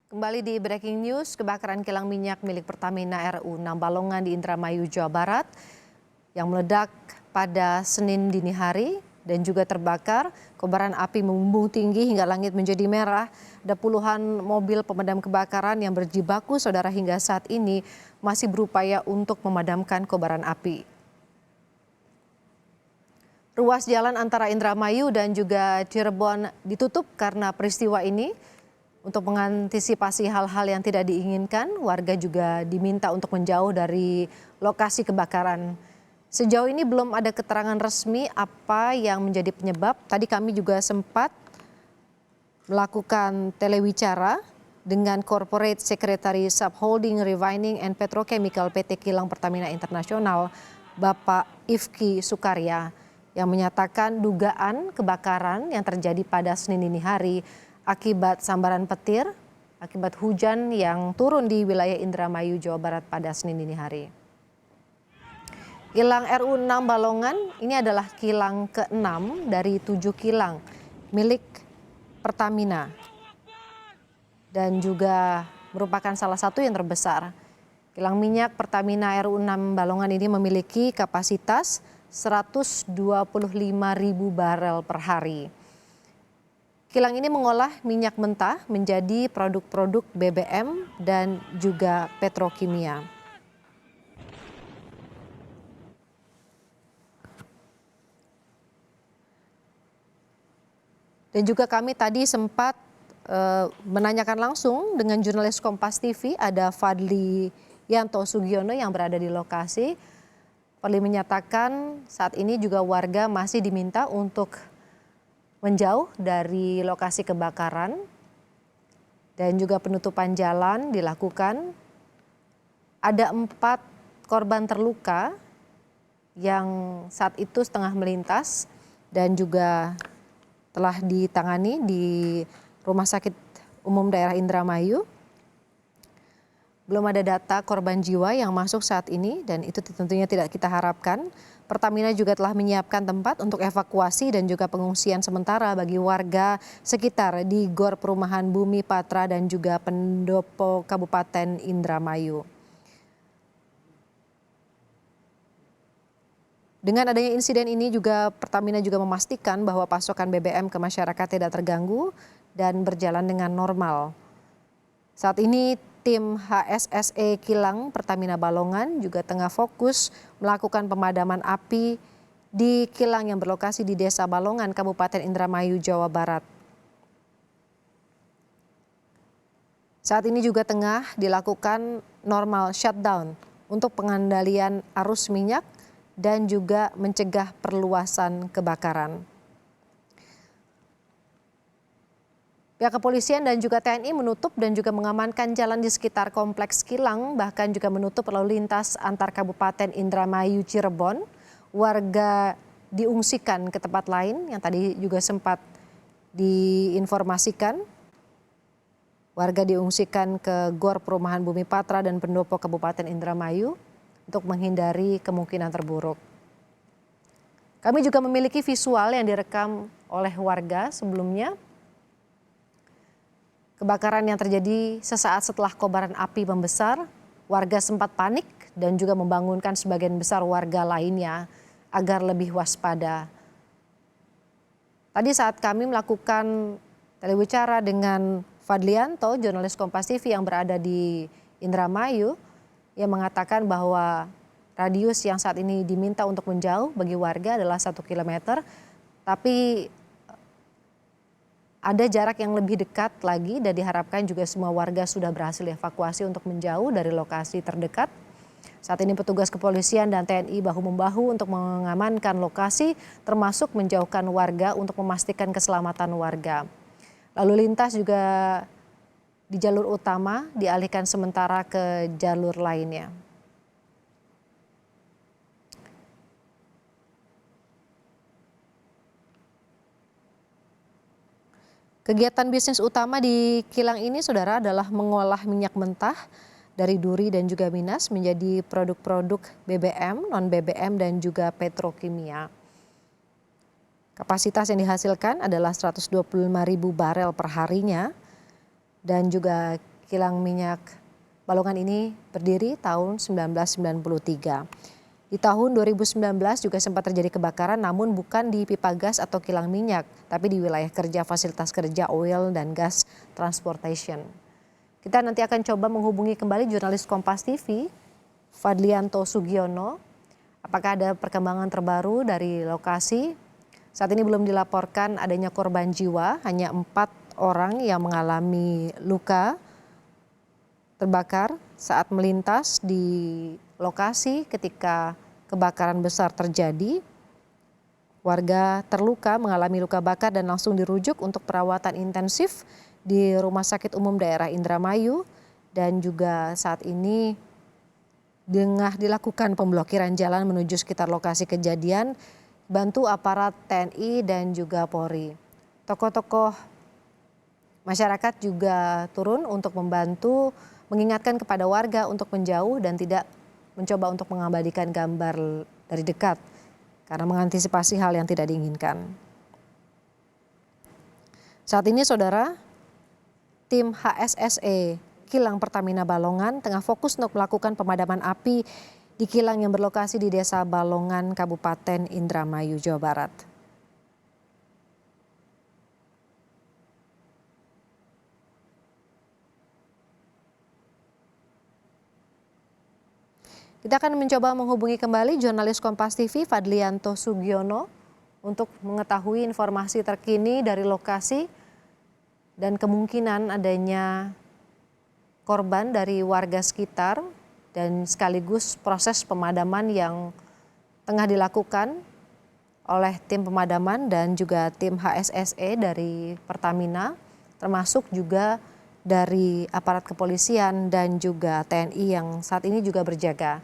Kembali di breaking news, kebakaran kilang minyak milik Pertamina RU 6 Balongan di Indramayu, Jawa Barat yang meledak pada Senin dini hari dan juga terbakar. Kobaran api membumbung tinggi hingga langit menjadi merah. Ada puluhan mobil pemadam kebakaran yang berjibaku, saudara, hingga saat ini masih berupaya untuk memadamkan kobaran api. Ruas jalan antara Indramayu dan juga Cirebon ditutup karena peristiwa ini. Untuk mengantisipasi hal-hal yang tidak diinginkan, warga juga diminta untuk menjauh dari lokasi kebakaran. Sejauh ini belum ada keterangan resmi apa yang menjadi penyebab. Tadi kami juga sempat melakukan telewicara dengan Corporate Secretary Subholding Refining and Petrochemical PT Kilang Pertamina Internasional, Bapak Ifki Sukarya, yang menyatakan dugaan kebakaran yang terjadi pada Senin dini hari akibat sambaran petir, akibat hujan yang turun di wilayah Indramayu, Jawa Barat pada Senin dini hari. Kilang RU 6 Balongan ini adalah kilang ke-6 dari 7 kilang milik Pertamina dan juga merupakan salah satu yang terbesar. Kilang minyak Pertamina RU 6 Balongan ini memiliki kapasitas 125.000 barel per hari. Kilang ini mengolah minyak mentah menjadi produk-produk BBM dan juga petrokimia. Dan juga kami tadi sempat menanyakan langsung dengan jurnalis Kompas TV, ada Fadli Yanto Sugiono yang berada di lokasi. Fadli menyatakan saat ini juga warga masih diminta untuk menjauh dari lokasi kebakaran dan juga penutupan jalan dilakukan. Ada 4 korban terluka yang saat itu setengah melintas dan juga telah ditangani di Rumah Sakit Umum Daerah Indramayu. Belum ada data korban jiwa yang masuk saat ini dan itu tentunya tidak kita harapkan. Pertamina juga telah menyiapkan tempat untuk evakuasi dan juga pengungsian sementara bagi warga sekitar di Gor Perumahan Bumi Patra dan juga Pendopo Kabupaten Indramayu. Dengan adanya insiden ini juga Pertamina juga memastikan bahwa pasokan BBM ke masyarakat tidak terganggu dan berjalan dengan normal. Saat ini tim HSSE Kilang Pertamina Balongan juga tengah fokus melakukan pemadaman api di kilang yang berlokasi di Desa Balongan, Kabupaten Indramayu, Jawa Barat. Saat ini juga tengah dilakukan normal shutdown untuk pengendalian arus minyak dan juga mencegah perluasan kebakaran. Pihak kepolisian dan juga TNI menutup dan juga mengamankan jalan di sekitar kompleks kilang, bahkan juga menutup lalu lintas antar Kabupaten Indramayu Cirebon. Warga diungsikan ke tempat lain yang tadi juga sempat diinformasikan. Warga diungsikan ke Gor Perumahan Bumi Patra dan Pendopo Kabupaten Indramayu untuk menghindari kemungkinan terburuk. Kami juga memiliki visual yang direkam oleh warga sebelumnya. Kebakaran yang terjadi sesaat setelah kobaran api membesar, warga sempat panik dan juga membangunkan sebagian besar warga lainnya agar lebih waspada. Tadi saat kami melakukan telewicara dengan Fadlianto, jurnalis Kompas TV yang berada di Indramayu, yang mengatakan bahwa radius yang saat ini diminta untuk menjauh bagi warga adalah 1 kilometer, tapi ada jarak yang lebih dekat lagi dan diharapkan juga semua warga sudah berhasil evakuasi untuk menjauh dari lokasi terdekat. Saat ini petugas kepolisian dan TNI bahu-membahu untuk mengamankan lokasi termasuk menjauhkan warga untuk memastikan keselamatan warga. Lalu lintas juga di jalur utama dialihkan sementara ke jalur lainnya. Kegiatan bisnis utama di kilang ini, saudara, adalah mengolah minyak mentah dari duri dan juga minas menjadi produk-produk BBM, non-BBM dan juga petrokimia. Kapasitas yang dihasilkan adalah 125.000 barel per harinya dan juga kilang minyak Balongan ini berdiri tahun 1993. Di tahun 2019 juga sempat terjadi kebakaran namun bukan di pipa gas atau kilang minyak, tapi di wilayah kerja fasilitas kerja oil dan gas transportation. Kita nanti akan coba menghubungi kembali jurnalis Kompas TV, Fadlianto Sugiono. Apakah ada perkembangan terbaru dari lokasi? Saat ini belum dilaporkan adanya korban jiwa, hanya 4 orang yang mengalami luka terbakar saat melintas di lokasi ketika kebakaran besar terjadi. Warga terluka mengalami luka bakar dan langsung dirujuk untuk perawatan intensif di Rumah Sakit Umum Daerah Indramayu, dan juga saat ini tengah dilakukan pemblokiran jalan menuju sekitar lokasi kejadian, bantu aparat TNI dan juga Polri. Tokoh-tokoh masyarakat juga turun untuk membantu mengingatkan kepada warga untuk menjauh dan tidak mencoba untuk mengabadikan gambar dari dekat karena mengantisipasi hal yang tidak diinginkan. Saat ini saudara, tim HSSE Kilang Pertamina Balongan tengah fokus untuk melakukan pemadaman api di kilang yang berlokasi di Desa Balongan, Kabupaten Indramayu, Jawa Barat. Kita akan mencoba menghubungi kembali jurnalis Kompas TV Fadlianto Sugiono untuk mengetahui informasi terkini dari lokasi dan kemungkinan adanya korban dari warga sekitar dan sekaligus proses pemadaman yang tengah dilakukan oleh tim pemadaman dan juga tim HSSE dari Pertamina, termasuk juga dari aparat kepolisian dan juga TNI yang saat ini juga berjaga.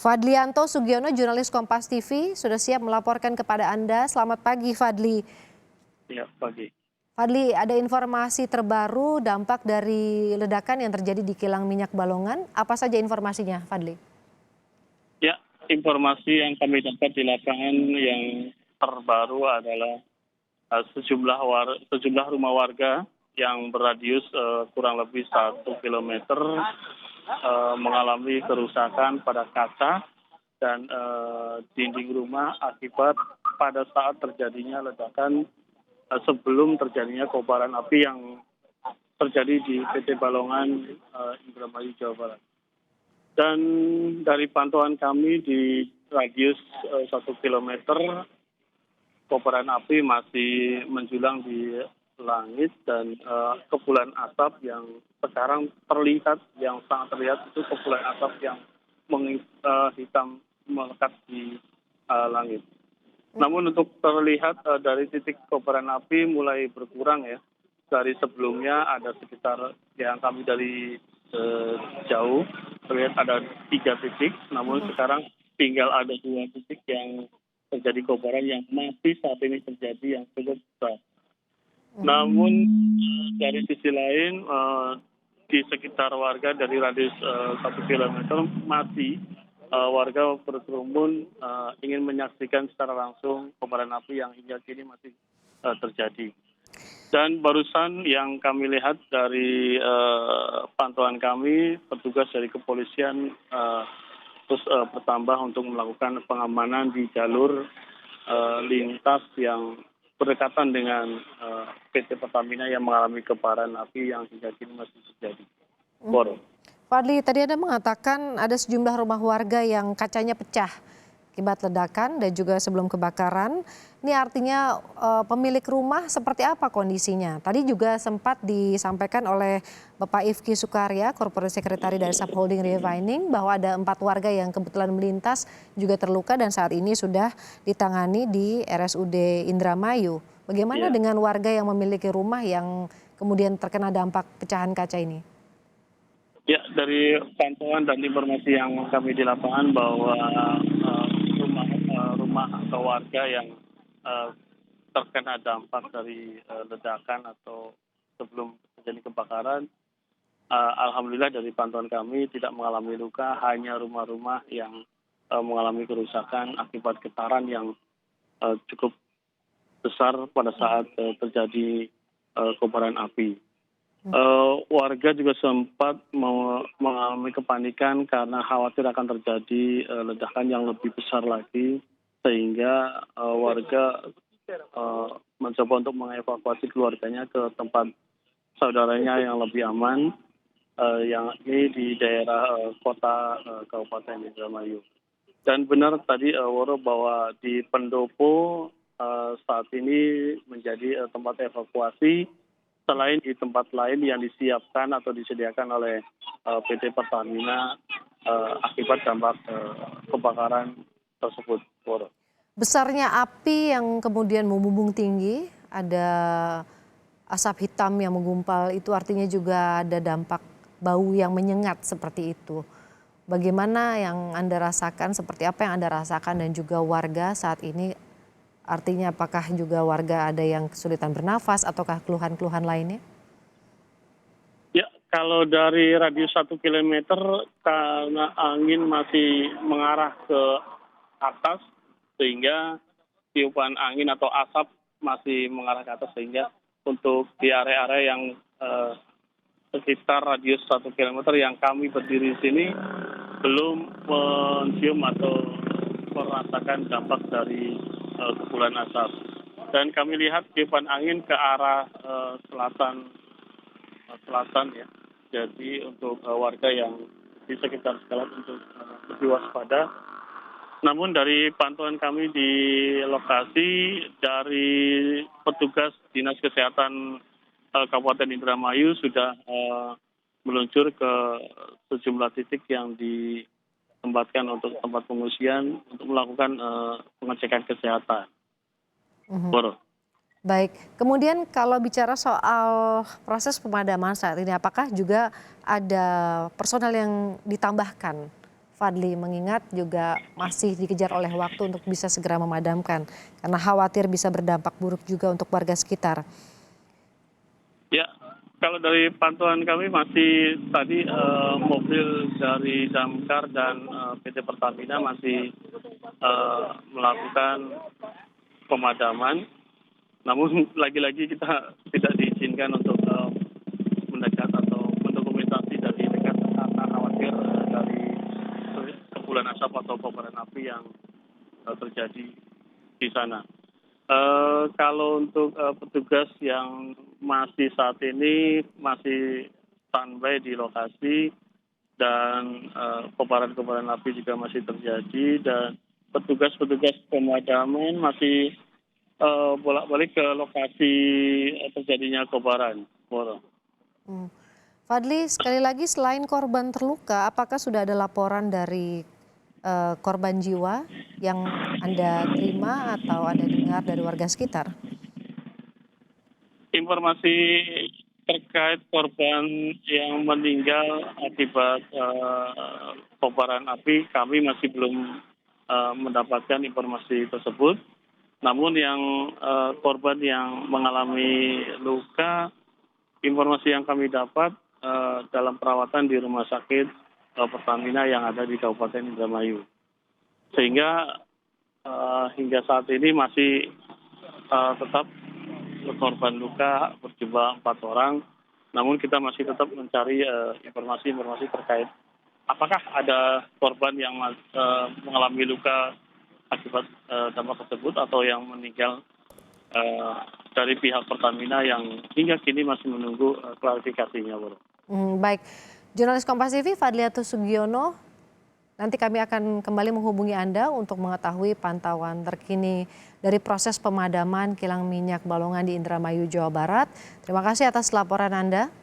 Fadlianto Sugiono, jurnalis Kompas TV, sudah siap melaporkan kepada Anda. Selamat pagi, Fadli. Ya, pagi. Fadli, ada informasi terbaru dampak dari ledakan yang terjadi di kilang minyak Balongan. Apa saja informasinya, Fadli? Ya, informasi yang kami dapat di lapangan yang terbaru adalah sejumlah rumah warga yang berradius kurang lebih 1 kilometer mengalami kerusakan pada kaca dan dinding rumah akibat pada saat terjadinya ledakan sebelum terjadinya kobaran api yang terjadi di PT Balongan Indramayu, Jawa Barat. Dan dari pantauan kami di radius 1 kilometer, kobaran api masih menjulang di langit dan kepulan asap yang sekarang terlihat, yang sangat terlihat itu kepulan asap yang hitam melekat di langit. Namun untuk terlihat dari titik kobaran api mulai berkurang ya. Dari sebelumnya ada sekitar yang kami dari jauh terlihat ada 3 titik, namun sekarang tinggal ada 2 titik yang terjadi kobaran yang masih saat ini terjadi yang cukup besar. Namun dari sisi lain di sekitar warga dari radius 1 kilometer masih warga berkerumun ingin menyaksikan secara langsung kobaran api yang hingga kini masih terjadi. Dan barusan yang kami lihat dari pantauan kami, petugas dari kepolisian terus bertambah untuk melakukan pengamanan di jalur lintas yang berdekatan dengan PT Pertamina yang mengalami kobaran api yang hingga kini masih terjadi. Fadli, tadi Anda mengatakan ada sejumlah rumah warga yang kacanya pecah akibat ledakan dan juga sebelum kebakaran. Ini artinya pemilik rumah seperti apa kondisinya? Tadi juga sempat disampaikan oleh Bapak Ifki Sukarya, Corporate Secretary dari Subholding Refining, bahwa ada 4 warga yang kebetulan melintas juga terluka dan saat ini sudah ditangani di RSUD Indramayu. Bagaimana dengan warga yang memiliki rumah yang kemudian terkena dampak pecahan kaca ini? Ya, dari pantauan dan informasi yang kami di lapangan bahwa rumah atau warga yang terkena dampak dari ledakan atau sebelum terjadi kebakaran, alhamdulillah dari pantauan kami tidak mengalami luka, hanya rumah-rumah yang mengalami kerusakan akibat getaran yang cukup besar. besar pada saat terjadi kobaran api. Warga juga sempat mengalami kepanikan karena khawatir akan terjadi ledakan yang lebih besar lagi, sehingga warga mencoba untuk mengevakuasi keluarganya ke tempat saudaranya yang lebih aman, yang ini di daerah kota Kabupaten Indramayu. Dan benar tadi Woro bahwa di Pendopo saat ini menjadi tempat evakuasi, selain di tempat lain yang disiapkan atau disediakan oleh PT Pertamina akibat dampak kebakaran tersebut. Woro. Besarnya api yang kemudian membumbung tinggi, ada asap hitam yang menggumpal, itu artinya juga ada dampak bau yang menyengat seperti itu. Bagaimana yang Anda rasakan, seperti apa yang Anda rasakan dan juga warga saat ini? Artinya apakah juga warga ada yang kesulitan bernafas ataukah keluhan-keluhan lainnya? Ya, kalau dari radius 1 kilometer karena angin masih mengarah ke atas, sehingga tiupan angin atau asap masih mengarah ke atas, sehingga untuk di area-area yang sekitar radius 1 kilometer yang kami berdiri di sini belum mencium atau merasakan dampak dari kepulan asap. Dan kami lihat tiupan angin ke arah selatan ya. Jadi untuk warga yang di sekitar sekolah untuk lebih waspada. Namun dari pantauan kami di lokasi, dari petugas Dinas Kesehatan Kabupaten Indramayu sudah meluncur ke sejumlah titik yang ditempatkan untuk tempat pengungsian untuk melakukan pengecekan kesehatan. Boro. Baik, kemudian kalau bicara soal proses pemadaman saat ini, apakah juga ada personel yang ditambahkan, Fadli, mengingat juga masih dikejar oleh waktu untuk bisa segera memadamkan, karena khawatir bisa berdampak buruk juga untuk warga sekitar. Ya, kalau dari pantauan kami masih tadi mobil dari Damkar dan PT Pertamina masih melakukan pemadaman. Namun lagi-lagi kita tidak diizinkan untuk mendekat atau mendokumentasi dari dekat karena khawatir dari kepulan asap atau kobaran api yang terjadi di sana. Kalau untuk petugas yang masih saat ini masih standby di lokasi dan kobaran-kobaran api juga masih terjadi, dan petugas-petugas pemadaman masih bolak-balik ke lokasi terjadinya kobaran. Fadli, sekali lagi selain korban terluka, apakah sudah ada laporan dari korban jiwa yang Anda terima atau Anda dengar dari warga sekitar? Informasi terkait korban yang meninggal akibat kobaran api, kami masih belum mendapatkan informasi tersebut. Namun yang korban yang mengalami luka, informasi yang kami dapat dalam perawatan di rumah sakit Pertamina yang ada di Kabupaten Indramayu. Sehingga hingga saat ini masih tetap korban luka berjumlah 4 orang. Namun kita masih tetap mencari informasi-informasi terkait apakah ada korban yang mengalami luka akibat dampak tersebut atau yang meninggal dari pihak Pertamina yang hingga kini masih menunggu klarifikasinya. Baik, jurnalis Kompas TV Fadliatus Sugiono, nanti kami akan kembali menghubungi Anda untuk mengetahui pantauan terkini dari proses pemadaman kilang minyak Balongan di Indramayu, Jawa Barat. Terima kasih atas laporan Anda.